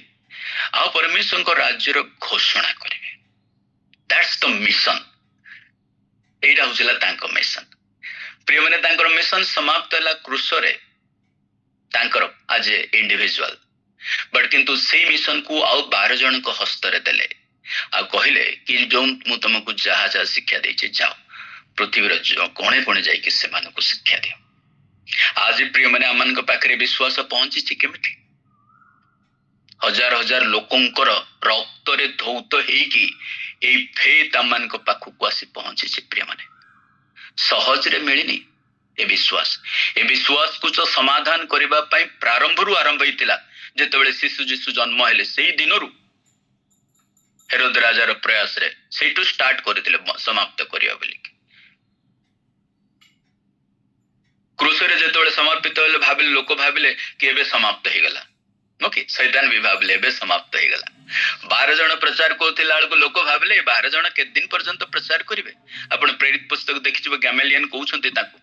आ परमेश्वर को राज्यर घोषणा करिवे दैट्स द मिशन एटा होसिला तांको मिशन प्रिय माने तांकर मिशन समाप्त होला क्रूस रे तांकर आज ए इंडिविजुअल बट किंतु से मिशन को आउ 12 जन को हस्त रे देले आ कहिले कि जो मु तुमको जहा जहा शिक्षा देछि जाओ पृथ्वी रो कोणे कोणे जाई कि से मानको शिक्षा दियो आज प्रिय माने अमन को पाखरे विश्वास पहुंची छि केमिति हजार हजार लोकंकर रक्त रे धौत हेई कि ए फेथ अमन को पाखु को आसी पहुंची छि प्रिय माने सहज रे मिलिनी ए विश्वास को समाधान करबा पई प्रारंभ रु आरंभ हितिला जेतेबेले शिशु जीशु जन्म हेले सेही दिनरु हेरोद राजार प्रयास रे सेटू स्टार्ट करथिले समाप्त करिया बोली क्रूस रे जेतेबेले समर्पित होले भाबिले लोक भाबिले कि एबे समाप्त हे गेला ओके शैतान भी भाबिले एबे समाप्त हे गेला 12 जन प्रचार करथिला आलको लोक भाबिले 12 जन के दिन पर्यंत प्रचार करिवे आपण प्रेरित पुस्तक देखिछबे गैमेलियन कहउछन्ती ताकू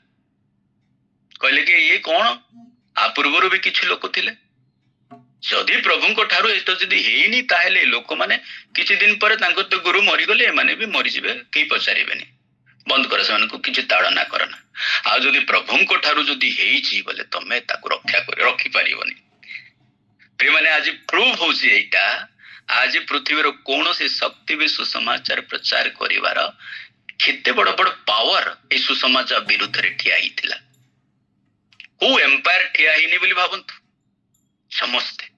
कहले कि ये कोन आ पूर्वरु भी किछि लोक थिले जदि प्रभु को ठारू एतो जदि हेइनी ताहेले लोक माने किछि दिन पर तांको तो गुरु मरि गले माने भी मरि जिवे केही पचारिबेनी बंद कर से को किछि ताड़ना करना आ जदि प्रभु को ठारू जदि हेइ छि बोले तमे ताकू रक्षा कर रखि पारिबोनी प्रिय माने आज प्रूव होछि एटा आज पृथ्वी रो कोनोसी शक्ति भी सुसमाचार प्रचार करिवार केते बड़ बड़ पावर ए सुसमाचार विरुद्ध रे ठिया हिथिला को एम्पायर ठिया हिनी बोली भाबंतु समस्ते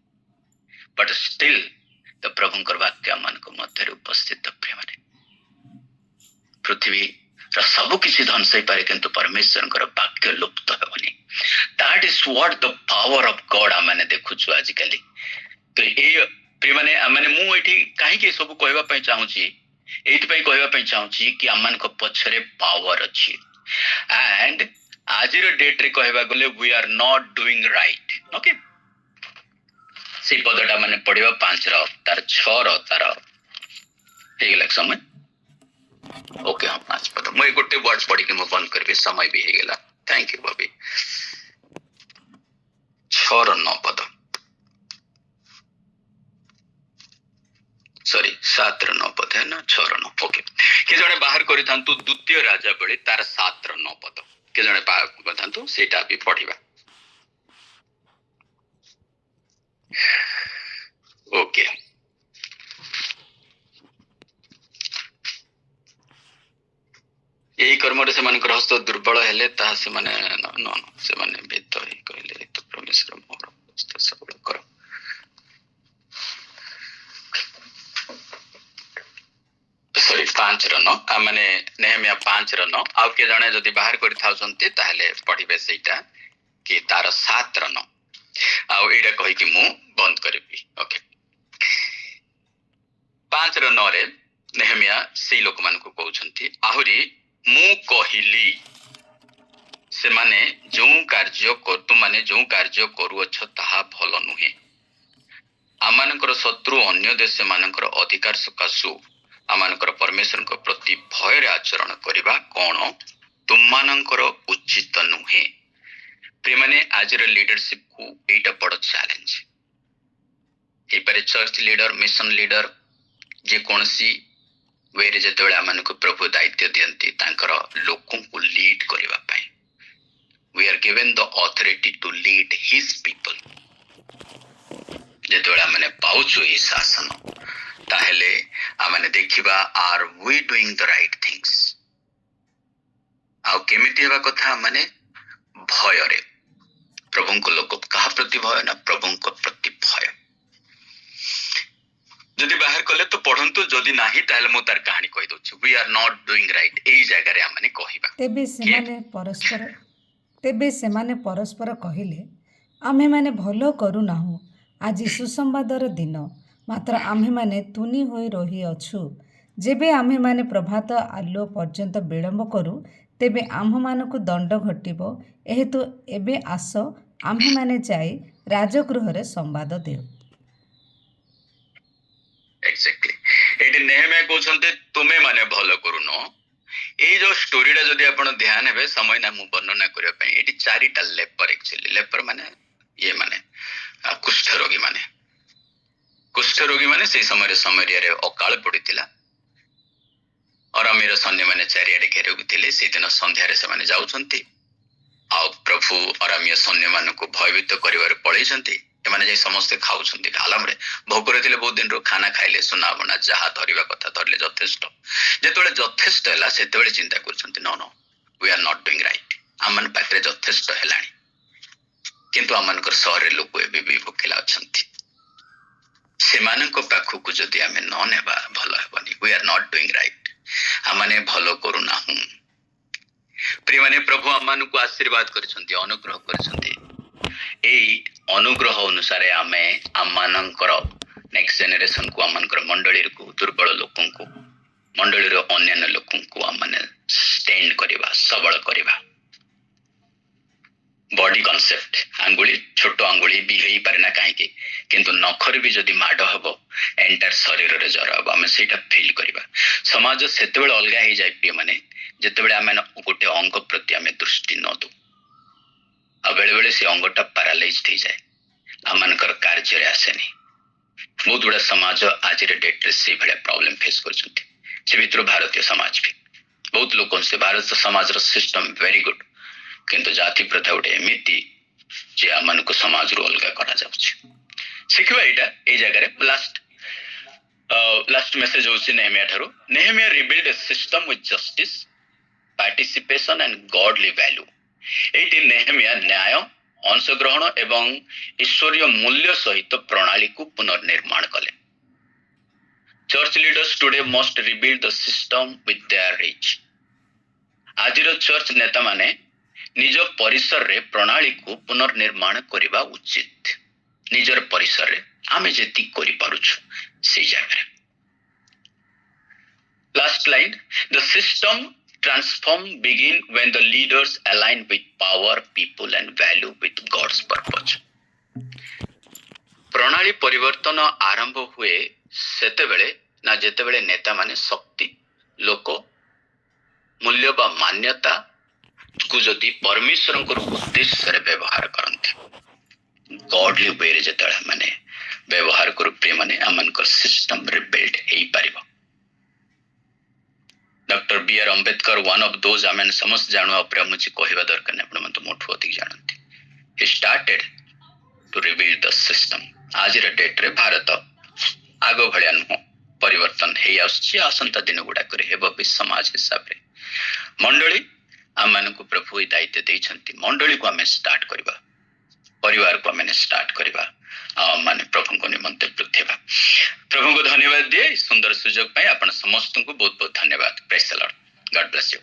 बट स्टिल द प्रभुंकर वाक्य मन को मध्य उपस्थित प्रिय माने पृथ्वी र सब किसी ध्वंस हो पारे किंतु परमेश्वर वाक्य लुप्त हेबनी that is what the power of God आमने देखुछु आजिकली तो ए प्रिय माने माने मु एठी काहे के सब कहबा पई चाहूची एठी पई कहबा पई चाहूची कि आमन को पछरे पावर अछि एंड आज रो डेट रे कहबा गले we are not doing right okay से पदटा माने पढ़िबा 5 रो तार 6 रो तार हेगला समय ओके हम 5 पद मैं गोटे वर्ड पढ़ी के मैं बंद करबे समय भी हेगला थैंक यू बबी 6 रो 9 पद सॉरी 7 रो 9 पद है ना 6 रो 9 ओके के जने बाहर करि थांतु द्वितीय राजा बेले तार 7 रो 9 पद के जने बाहर करथांतु सेटा भी पढ़िबा ओके यही कर्म रे सेमानकर हस्त दुर्बल हेले ता से माने न से माने भेद ही कहले तो परमेश्वर मोर हस्त सबल कर सॉरी 5 रो 9 माने नेहमिया 5 रो 9 आ के जने जदी बाहर करि थाउसंती ताहले पढिबे सेटा कि तार 7 रो 9 आ एटा कहि कि मु बंद करबी ओके 5 रो 9 रे नेहेमिया सेई लोक मानकु कहउछंती आहुरी मु कहिली से माने जो कार्य तुम माने जो कार्य करूअछ ताहा भल नुहे आमानकर शत्रु अन्य देश मानकर अधिकार सकाशु आमानकर परमेश्वर को प्रति भय आचरण करबा कोन तुम मानकर उचित नुहे प्रिय माने आज लीडरशिप को एटा बड़ चैलेंज ए पर चर्च लीडर मिशन लीडर जे कोनसी वे रे जतबे आमानक प्रभु दायित्व दियंती तांकर लोकन को लीड करबा पई we are given the authority to lead his people जतबे आमने पाउछु ए शासन ताहेले आमने देखिबा are we doing the right things आ केमिति हेबा कथा माने भय रे प्रभु को लोक कहा प्रति भय ना प्रभु को प्रति भय जदि बाहर कले तो पढ़ंतु जदि नाही ताहेले मो तार कहानी कहि दोछु we are not doing right एई जगह रे आमने कहिबा तेबे सेमाने परस्पर कहिले आम्हे माने भलो करू नाहु आज सुसंवादर दिन मात्र आम्हे माने तुनी होई रही अछु जेबे आम्हे माने प्रभात आलो पर्यंत विलंब करू तेबे आम्ह मानकु दंड घटिबो एहेतु एबे आस आम्हे माने जाई राजगृह रे संवाद देउ एक्जेक्टली एटी नेहेमिया कहउछन्ते तुमे माने भलो करू न ए जो स्टोरीटा जदि आपण ध्यान हेबे समय ना मु वर्णना करिया पई एटी चारिटा लेपर एक्चुअली लेपर माने ये माने कुष्ठ रोगी माने से समय रे समरिया रे अकाल पड़ितिला और अमीर सैन्य माने चारियाडे घेरक थिले से दिन संध्या रे से माने जाउछन्ती आ प्रभु अरामीय सैन्य मानकु भयभीत करिवार पळैछन्ती एमाने जे समस्त खाउछन्ती आलम रे भोग करथिले बहुत दिन रो खाना खाइले सुना बना जहा धरिबा कथा धरले यथेष्ट जेतबेले यथेष्ट हला सेतबेले चिंता करछन्ती no we are not doing right आमन पात्रे यथेष्ट हेलानी किंतु आमनकर शहर रे लोक एबे भी भोकेला अछन्ती सेमानक पाखकु जदि आमे न नेबा भलो हेबनी we are not doing right आमाने भलो करू नाहु प्रिय माने प्रभु आमनकु आशीर्वाद करछन्ती अनुग्रह करछन्ती एई अनुग्रह अनुसार आमे आमानकर नेक्स्ट जेनरेशन को आमानकर मंडली को दुर्बल लोकन को मंडली रो अन्य लोकन को आमाने स्टैंड करिबा सबल करिबा बॉडी कांसेप्ट आंगुली छोटो आंगुली भी हेई पारेना काहेकि किंतु नखर भी जदि माड हबो एंटायर शरीर रे जर हबो आमे सेटा फील करिबा समाज सेतेबेले अलगा हे जाय पे माने जेतेबेले आमे गोटे अंग प्रति आमे दृष्टि न दो आ बेले बेले से अंगटा पैरालाइज थी जाए आमनकर कार्य रे आसेनी बहुत गुड़ा समाज आज रे डेट रे से भले प्रॉब्लम फेस करछन्ती से भितर भारतीय समाज भी बहुत लोगन से भारत समाज रो सिस्टम वेरी गुड किंतु जाति प्रथा उठे एमिति जे आमन को समाज रो अलगा करा जाउछ सिखबा एटा ए जगह रे लास्ट मेसेज होछि नेहेमिया थारो Nehemiah rebuild a system with justice participation and godly value एटी नेहेमिया न्याय अंशग्रहण एवं ईश्वरीय मूल्य सहित प्रणाली को पुनर्निर्माण कले church leaders today must rebuild the system with their reach आजिर चर्च नेता माने निज परिसर रे प्रणाली को पुनर्निर्माण करिबा उचित निजर परिसर रे आमे जेति करि पारुछु से जगह last line the system transform begin when the leaders align with power people and value with God's purpose प्रणाली परिवर्तन आरंभ हुए सेते बेले ना जेते बेले नेता माने शक्ति लोक मूल्य बा मान्यता को जदि परमेश्वर को उद्देश्य रे व्यवहार करंते गॉडली वे रे जेते माने व्यवहार करू प्रिय माने अमन को सिस्टम रे बिल्ड हेई परिबो doctor B R Ambedkar one of those आमेन समस्त जानवा उपरे मुझे कहबा दरकार नै आपण मन तो मोठो अधिक जानंती he started to rebuild the system आज रे डेट रे भारत आगो भलिया न परिवर्तन हे आछि आसंता दिन गुडा करे हेबो भी समाज हिसाब रे मंडली आमन को प्रभु ई दायित्व दैछंती मंडली को हमें स्टार्ट करबा परिवार को हमें स्टार्ट करबा माने प्रभु को निमंत्रण पृथ्वी प्रभु को धन्यवाद दिए सुंदर सुजोग पाई आपण समस्त को बहुत बहुत धन्यवाद praise the Lord God bless you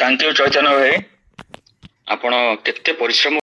thank you Chaitanya भाई आपण केते परिश्रम